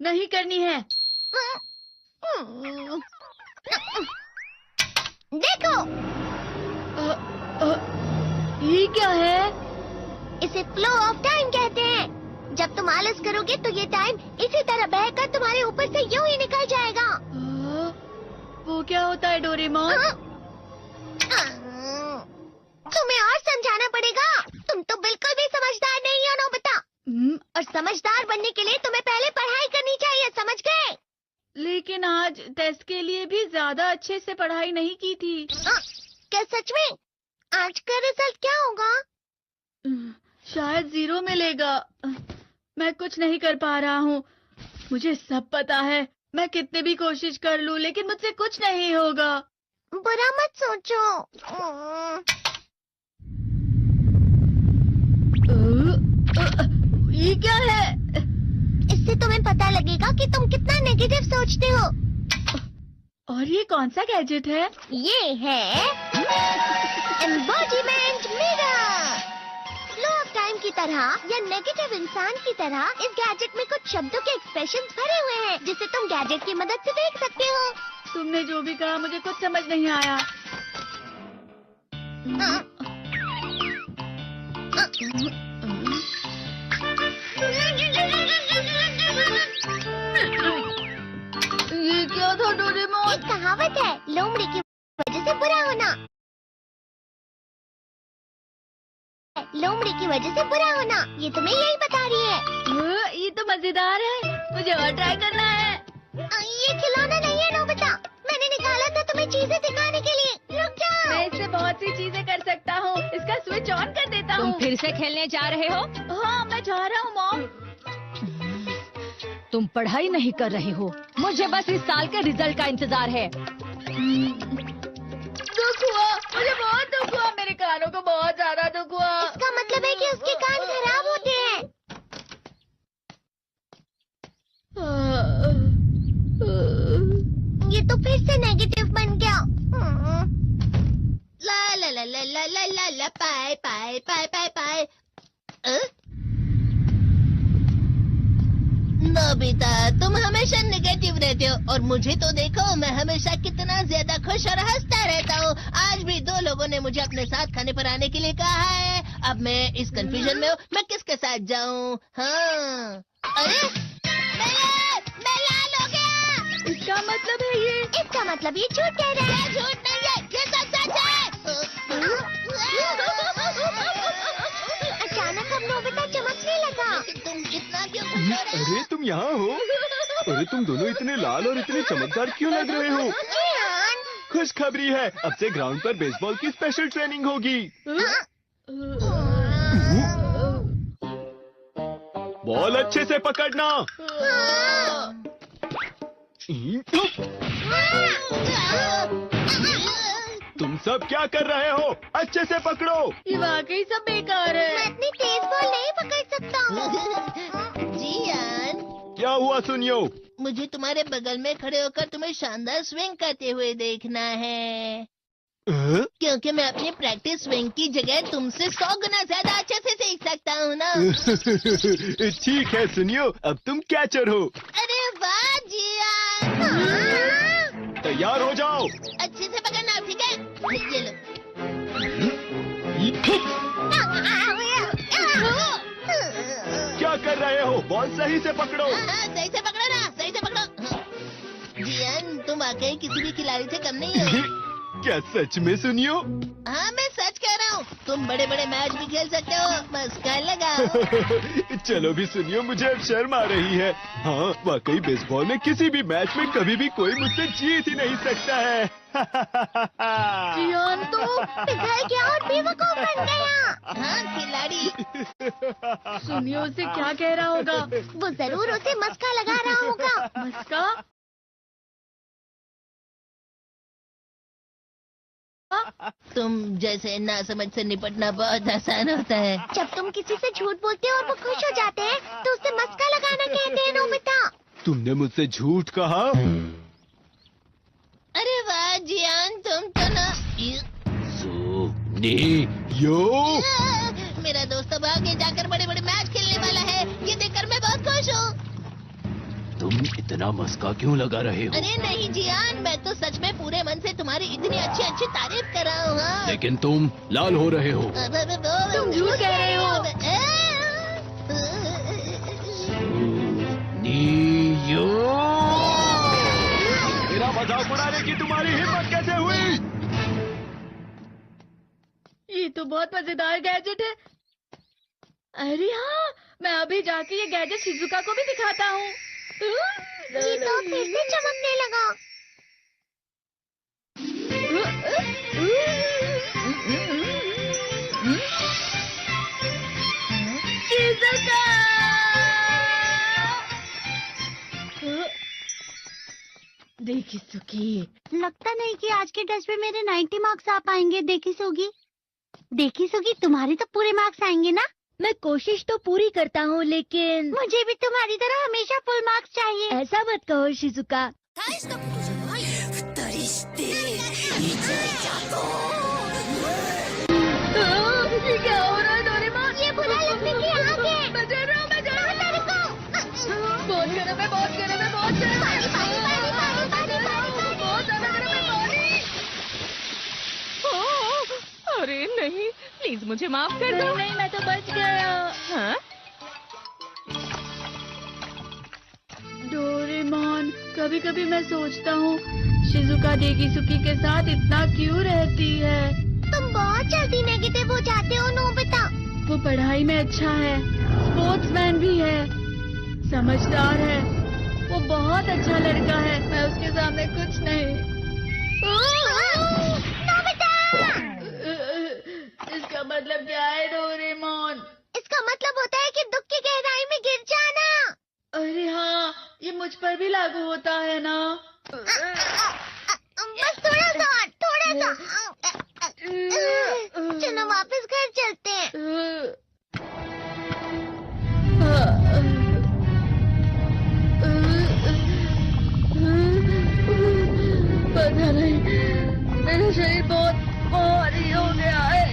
नहीं करनी है। देखो, ये क्या है? इसे फ्लो ऑफ टाइम कहते हैं। जब तुम आलस करोगे तो ये टाइम इसी तरह बहकर तुम्हारे ऊपर से यूं ही निकल जाएगा। वो क्या होता है डोरेमोन? तुम्हें और समझाना पड़ेगा। तुम तो बिल्कुल भी समझदार नहीं हो नोबिता। और समझदार बनने के लिए तुम्हें पहले पढ़ाई करनी चाहिए, समझ गए? लेकिन आज टेस्ट के लिए भी ज्यादा अच्छे से पढ़ाई नहीं की थी। क्या सच में? आज का रिजल्ट क्या होगा? शायद 0 मिलेगा। मैं कुछ नहीं कर पा रहा हूँ। मुझे सब पता है। मैं कितने भी कोशिश कर लूँ लेकिन मुझसे कुछ नहीं होगा। बुरा मत सोचो। ये क्या है? इससे तुम्हें पता लगेगा कि तुम कितना नेगेटिव सोचते हो। और ये कौन सा गैजेट है? ये है embodiment mirror. Flow of time की तरह या नेगेटिव इंसान की तरह इस गैजेट में कुछ शब्दों के एक्सप्रेशंस भरे हुए हैं जिसे तुम गैजेट की मदद से देख सकते हो। तुमने जो भी कहा मुझे कुछ समझ नहीं आया। ये क्या था डोरेमोन? एक कहावत है, लोमड़ी की वजह से बुरा होना। लोमड़ी की वजह से बुरा होना, ये तुम्हें यही बता रही है। ये तो मजेदार है। मुझे और ट्राई करना है। ये खिलौना नहीं है नोबिता। मैंने निकाला था तुम्हें चीजें दिखाने के लिए। रुक जाओ। मैं इससे बहुत सी चीजें कर सकता हूँ। इसका स्विच ऑन कर देता हूँ। तुम फिर से खेलने जा रहे हो? हाँ, मैं जा रहा हूँ मॉम। तुम पढ़ाई नहीं कर रहे हो। मुझे बस इस साल के रिजल्ट का इंतजार है। दुख हुआ, मुझे बहुत दुख हुआ। मेरे कानों को बहुत ज्यादा दुख हुआ। इसका मतलब है कि उसके कान खराब होते हैं। ये तो फिर से नेगेटिव बन गया। ला ला ला ला ला ला ला ला पाए पाए पाए पाए पाए। नोबिता, तुम हमेशा नेगेटिव रहते हो और मुझे तो देखो, मैं हमेशा कितना ज्यादा खुश और हंसता रहता हूँ। आज भी 2 लोगों ने मुझे अपने साथ खाने पर आने के लिए कहा है। अब मैं इस कंफ्यूजन में हूँ, मैं किसके साथ जाऊँ? हाँ, अरे मैं लाल हो गया। इसका मतलब है ये? इसका मतलब ये झूठ कह रहा है। झूठ नहीं है, ये सच है। अचानक हम नोबिता चमकने लगा। तुम इतना क्यों खुश हो रहे हो? अरे तुम यहाँ हो? अरे तुम दोनों इतने लाल और इतने चमकदार क्यों लग रहे हो? खुशखबरी है, अब से ग्राउंड पर बेसबॉल की स्पेशल ट्रेनिंग होगी। बॉल अच्छे से पकड़ना। तुम सब क्या कर रहे हो? अच्छे से पकड़ो। ये वाकई सब बेकार है। मैं इतनी तेज बॉल नहीं पकड़ सकता हूँ। जियान, क्या हुआ सुनियो? मुझे तुम्हारे बगल में खड़े होकर तुम्हें शानदार स्विंग करते हुए देखना है। क्योंकि मैं अपनी प्रैक्टिस स्विंग की जगह तुमसे 100 गुना ज्यादा अच्छे से सीख सकता हूँ ना। ठीक है सुनियो, अब तुम कैचर हो। अरे वाह जियान। तैयार हो जाओ। अच्छे से पकड़ना, ठीक है? ये लो। क्या कर रहे हो? बॉल सही से पकड़ो। सही से पकड़ो ना, सही से पकड़ो। जियान, तुम वाकई किसी भी खिलाड़ी से कम नहीं हो। क्या सच में सुनियो? हाँ, मैं सच कह रहा हूँ। तुम बड़े बड़े मैच भी खेल सकते हो, बस कर लगाओ। चलो भी सुनियो, मुझे अब शर्म आ रही है। हाँ, वाकई बेसबॉल में किसी भी मैच में कभी भी कोई मुझसे जीत ही नहीं सकता है। जियान तो पिघल गया और बेवकूफ बन गया। हाँ, खिलाड़ी। सुनियो उसे क्या कह रहा होगा? वो जरूर उसे मस्का लगा रहा होगा। मस्का? तुम जैसे नासमझ से निपटना बहुत आसान होता है। जब तुम किसी से झूठ बोलते हो और वो खुश हो जाते हैं तो उसे मस्का लगाना कहते हैं नोबिता। तुमने मुझसे झूठ कहा? अरे वाह जियान, तुम तो ना। यो मेरा दोस्त अब आगे जाकर बड़े बड़े मैच खेलने वाला है। ये देखकर मैं बहुत खुश हूँ। तुम इतना मस्का क्यों लगा रहे हो? अरे नहीं जियान, मैं तो सच में पूरे मन से तुम्हारी इतनी अच्छी अच्छी तारीफ कर रहा हूँ। हाँ। लेकिन तुम लाल हो रहे हो। तुम झूठ कह रहे हो। नीयो! मेरा मजाक उड़ाने की तुम्हारी हिम्मत कैसे हुई? ये तो बहुत मजेदार गैजेट है। अरे हाँ, मैं अभी जाके ये गैजेट शिजुका को भी दिखाता हूँ। ये तो फिर से चमकने लगा। शिजुका! देखी सुकी, लगता नहीं कि आज के टेस्ट में मेरे 90 मार्क्स आ पाएंगे। देखी सोगी तुम्हारे तो पूरे मार्क्स आएंगे ना? मैं कोशिश तो पूरी करता हूँ, लेकिन मुझे भी तुम्हारी तरह हमेशा फुल मार्क्स चाहिए। ऐसा मत कहो शिजुका। ये क्या हो रहा है डोरेमोन? ये बुरा लगने की आग है। मैं जल रहा हूँ, मैं जल रहा हूँ। बहुत गर्म है, बहुत गर्म है, बहुत गर्म है। बहुत ज्यादा गर्म है पानी। अरे नहीं, प्लीज मुझे माफ कर दो। नहीं, मैं तो बच गया। हाँ? डोरेमोन, कभी कभी मैं सोचता हूँ शिजुका देगीसुकी के साथ इतना क्यों रहती है। तुम बहुत जल्दी नेगेटिव हो जाते हो नोबिता। वो पढ़ाई में अच्छा है, स्पोर्ट्समैन भी है, समझदार है, वो बहुत अच्छा लड़का है। मैं उसके सामने कुछ नहीं। नोबिता! इसका मतलब क्या है डोरेमोन? इसका मतलब होता है कि दुख की गहराई में गिर जाना। अरे हाँ, ये मुझ पर भी लागू होता है ना। बस थोड़ा सा। चलो वापस घर चलते हैं। पता नहीं, मेरा शरीर बहुत भारी हो गया है।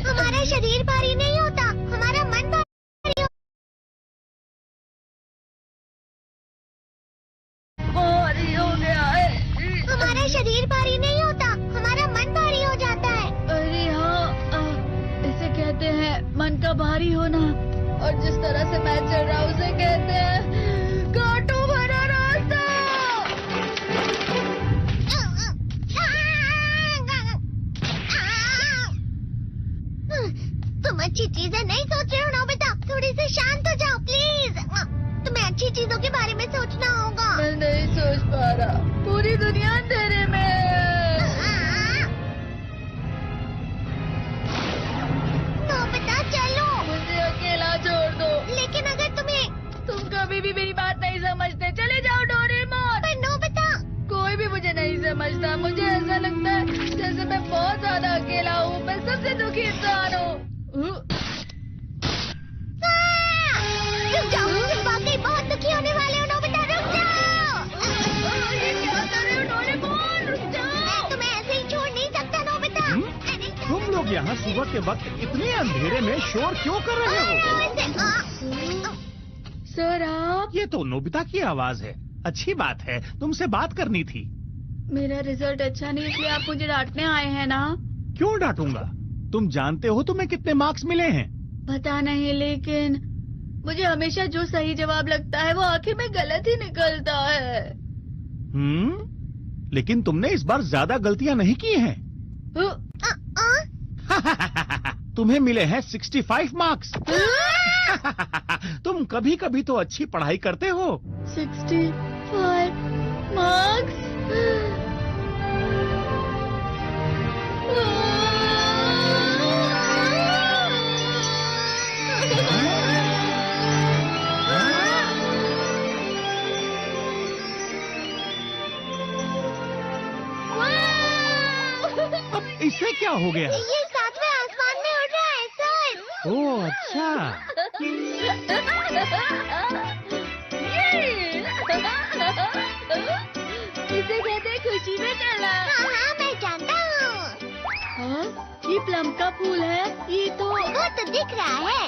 हमारा शरीर भारी नहीं होता, हमारा मन भारी होता। भारी हो गया है। हमारा शरीर भारी नहीं होता, हमारा मन भारी हो जाता है। अरे हाँ, इसे कहते हैं मन का भारी होना। और जिस तरह से मैं चल रहा हूँ उसे कहते हैं कांटों भरा रास्ता। तुम अच्छी चीजें नहीं सोच रहे हो नोबिता, थोड़ी सी शांत हो जाओ प्लीज। तुम्हें अच्छी चीजों के बारे में सोचना होगा। मैं नहीं सोच पा रहा, पूरी दुनिया अंधेरे में है। नोबिता चलो। मुझे अकेला छोड़ दो। लेकिन अगर तुम कभी भी मेरी बात नहीं समझते, चले जाओ डोरेमोन। पर नोबिता। कोई भी मुझे नहीं समझता। मुझे ऐसा लगता है जैसे मैं बहुत ज्यादा अकेला हूँ। मैं सबसे दुखी इंसान हूँ। रुक जाओ, तुम वाकई बहुत दुखी होने वाले हो नोबिता, रुक जाओ। ये क्या कर रहे हो डोरेमोन? रुक जाओ। मैं तुम्हें ऐसे ही छोड़ नहीं सकता नोबिता। तुम लोग यहाँ सुबह के वक्त इतने अंधेरे में शोर क्यों कर रहे हो? सर आप? ये तो नोबिता की आवाज है। अच्छी बात है, तुमसे बात करनी थी। मेरा रिजल्ट अच्छा नहीं, इसलिए आप मुझे डांटने आए हैं ना? क्यों डांटूंगा? तुम जानते हो तुम्हें कितने मार्क्स मिले हैं? पता नहीं, लेकिन मुझे हमेशा जो सही जवाब लगता है वो आखिर में गलत ही निकलता है। लेकिन तुमने इस बार ज्यादा गलतियां नहीं की हैं। तुम्हें मिले हैं 65 मार्क्स। तुम कभी कभी तो अच्छी पढ़ाई करते हो। 65 मार्क्स? अब इससे क्या हो गया? ये सातवें आसमान में उड़ रहा है सर। ओह अच्छा। इसे कहते हैं खुशी में चला। हाँ मैं जानता हूँ। हाँ, ये प्लम का फूल है। ये तो वो तो दिख रहा है।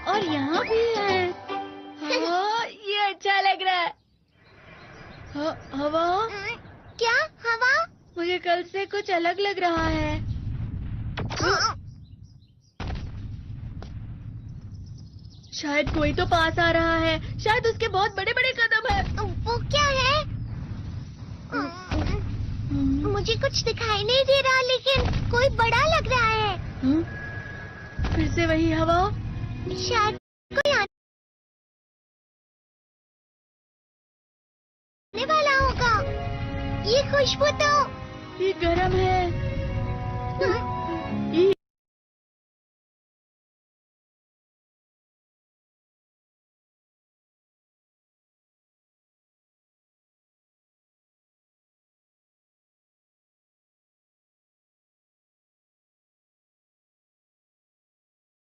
और यहाँ भी है। हाँ, ये अच्छा लग रहा है। हवा? क्या हवा? मुझे कल से कुछ अलग लग रहा है। शायद कोई तो पास आ रहा है। शायद उसके बहुत बड़े बड़े कदम है। वो क्या है? मुझे कुछ दिखाई नहीं दे रहा, लेकिन कोई बड़ा लग रहा है। फिर से वही हवा? शायद कोई आने वाला होगा। ये खुशबू तो ये गर्म है।